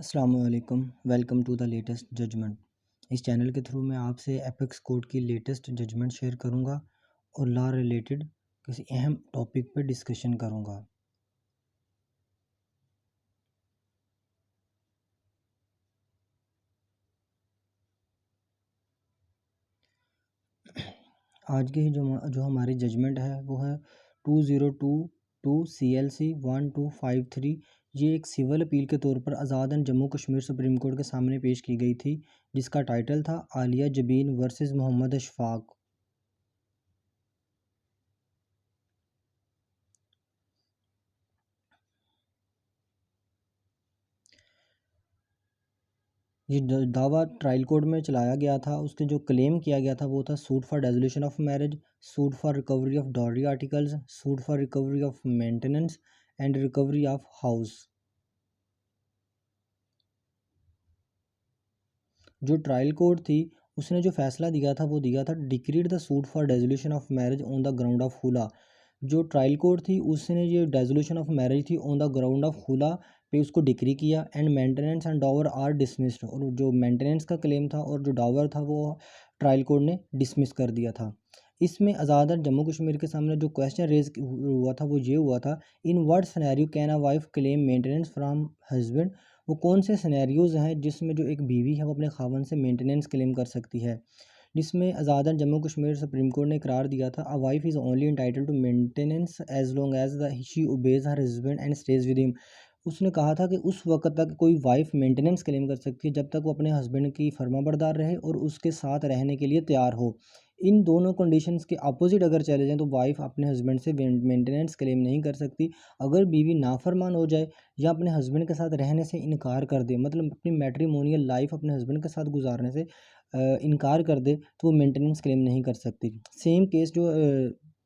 अस्सलाम वालेकुम। Welcome to the latest judgement. इस चैनल के थ्रू मैं आपसे एपेक्स कोड की लेटेस्ट जजमेंट शेयर करूंगा और लॉ रिलेटेड किसी अहम टॉपिक पर डिस्कशन करूंगा। आज की जो हमारी जजमेंट है वो है 2022 CLC 1253। ये एक सिविल अपील के तौर पर Azad and Jammu Kashmir supreme court के सामने पेश की गई थी, जिसका टाइटल था आलिया जबीन वर्सेस मोहम्मद अशफाक। ये दावा ट्रायल कोर्ट में चलाया गया था। उसके जो क्लेम किया गया था वो था suit for dissolution of marriage, suit for recovery of dowry articles, suit for recovery of maintenance and recovery of house. जो ट्रायल कोर्ट थी उसने जो फैसला दिया था वो दिया था decreed the suit for dissolution of marriage on the ground of हुला। जो ट्रायल कोर्ट थी उसने ये डेजोल्यूशन ऑफ मैरिज थी ऑन द ग्राउंड ऑफ हुला पे उसको डिक्री किया and maintenance and Dawar are dismissed. और जो मेंटेनेंस का क्लेम था और जो डावर था वो ट्रायल कोर्ट ने डिसमिस कर दिया था। इसमें आज़ाद जम्मू कश्मीर के सामने जो क्वेश्चन रेज हुआ था वो ये हुआ था, in what scenario can a wife claim maintenance from husband. वो कौन से सिनेरियोज़ हैं जिसमें जो एक बीवी है वो अपने खावन से मेंटेनेंस क्लेम कर सकती है। जिसमें आज़ाद जम्मू कश्मीर सुप्रीम कोर्ट ने करार दिया था, a wife is only entitle to maintenance as long as the she obeys her husband and stays with him. उसने कहा था कि उस वक्त तक कोई वाइफ मेंटेनेंस क्लेम कर सकती है जब तक वो अपने हस्बैंड की फर्माबरदार रहे और उसके साथ रहने के लिए तैयार हो। इन दोनों कंडीशंस के अपोजिट अगर चले जाएं तो वाइफ अपने हस्बैंड से मेंटेनेंस क्लेम नहीं कर सकती। अगर बीवी नाफरमान हो जाए या अपने हस्बैंड के साथ रहने से इनकार कर दे, मतलब अपनी मैट्रिमोनियल लाइफ अपने हस्बैंड के साथ गुजारने से इनकार कर दे, तो वो मेंटेनेंस क्लेम नहीं कर सकती। सेम केस जो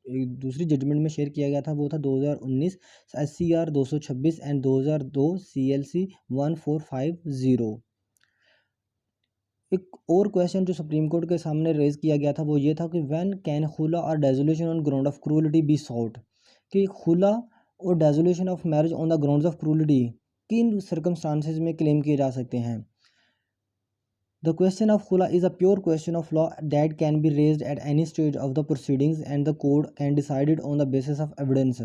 एक दूसरी जजमेंट में शेयर किया गया था वो था 2019 SCR 226 एंड 2002 CLC 1450। एक और क्वेश्चन जो सुप्रीम कोर्ट के सामने रेज किया गया था वो ये था कि व्हेन कैन खुला और dissolution on ground of cruelty be sought. कि खुला और dissolution of marriage on the grounds of cruelty किन सर्कमस्टांसेस में क्लेम किए जा सकते हैं। The question of khula is a pure question of law that can be raised at any stage of the proceedings and the court can decide it on the basis of evidence।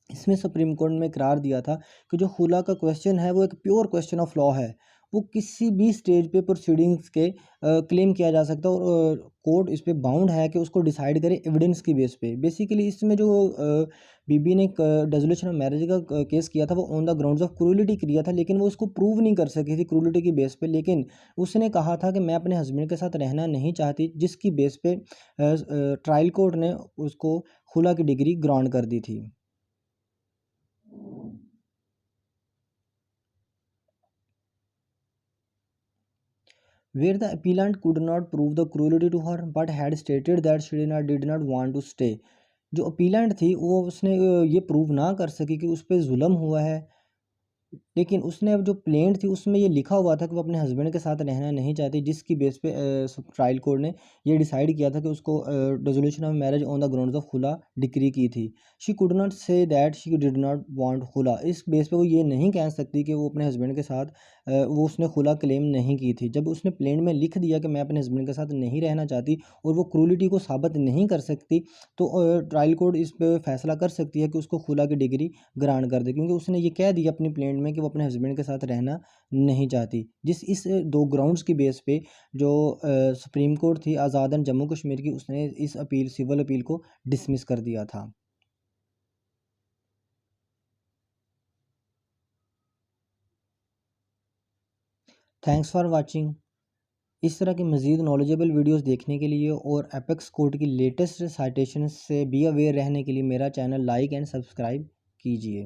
इसमें supreme court में करार दिया था कि जो खुला का question है वो एक प्योर क्वेश्चन ऑफ लॉ है। वो किसी भी स्टेज पे प्रोसीडिंग्स के क्लेम किया जा सकता है और कोर्ट इस पे बाउंड है कि उसको डिसाइड करे एविडेंस की बेस पे। बेसिकली इसमें जो बीबी ने डेजोल्यूशन ऑफ मैरिज का केस किया था वो on the grounds of cruelty किया था, लेकिन वो उसको प्रूव नहीं कर सकी थी क्रूलिटी की बेस पे। लेकिन उसने कहा था कि मैं अपने हस्बैंड के साथ रहना नहीं चाहती, जिसकी बेस पे ट्रायल कोर्ट ने उसको खुला की डिग्री ग्रांट कर दी थी। Where the appellant could not prove the cruelty to her but had stated that she did not want to stay। जो अपीलेंट थी वो उसने ये प्रूव ना कर सकी कि उस पर जुल्म हुआ है, लेकिन उसने अब जो प्लेंट थी उसमें ये लिखा हुआ था कि वो अपने हस्बैंड के साथ रहना नहीं चाहती, जिसकी बेस पे ट्रायल कोर्ट ने ये डिसाइड किया था कि उसको dissolution of marriage on the grounds of खुला डिक्री की थी। She could not say that she did not want खुला। इस बेस पे वो ये नहीं कह सकती कि वो अपने हस्बैंड के साथ वो उसने खुला क्लेम नहीं की थी। जब उसने प्लेंट में लिख दिया कि मैं अपने हस्बैंड के साथ नहीं रहना चाहती और वो क्रूलिटी को साबित नहीं कर सकती, तो ट्रायल कोर्ट इस पर फैसला कर सकती है कि उसको खुला की डिग्री ग्रांट कर दे, क्योंकि उसने ये कह दिया अपनी प्लेंट में कि वो अपने हस्बैंड के साथ रहना नहीं चाहती। इस दो ग्राउंड्स की बेस पे जो सुप्रीम कोर्ट थी आज़ाद जम्मू कश्मीर की, उसने इस अपील सिविल अपील को डिसमिस कर दिया था। Thanks for watching. इस तरह की मज़ीद नॉलेजेबल वीडियोस देखने के लिए और एपेक्स कोड की लेटेस्ट साइटेशन से बी अवेयर रहने के लिए मेरा चैनल लाइक एंड सब्सक्राइब कीजिए।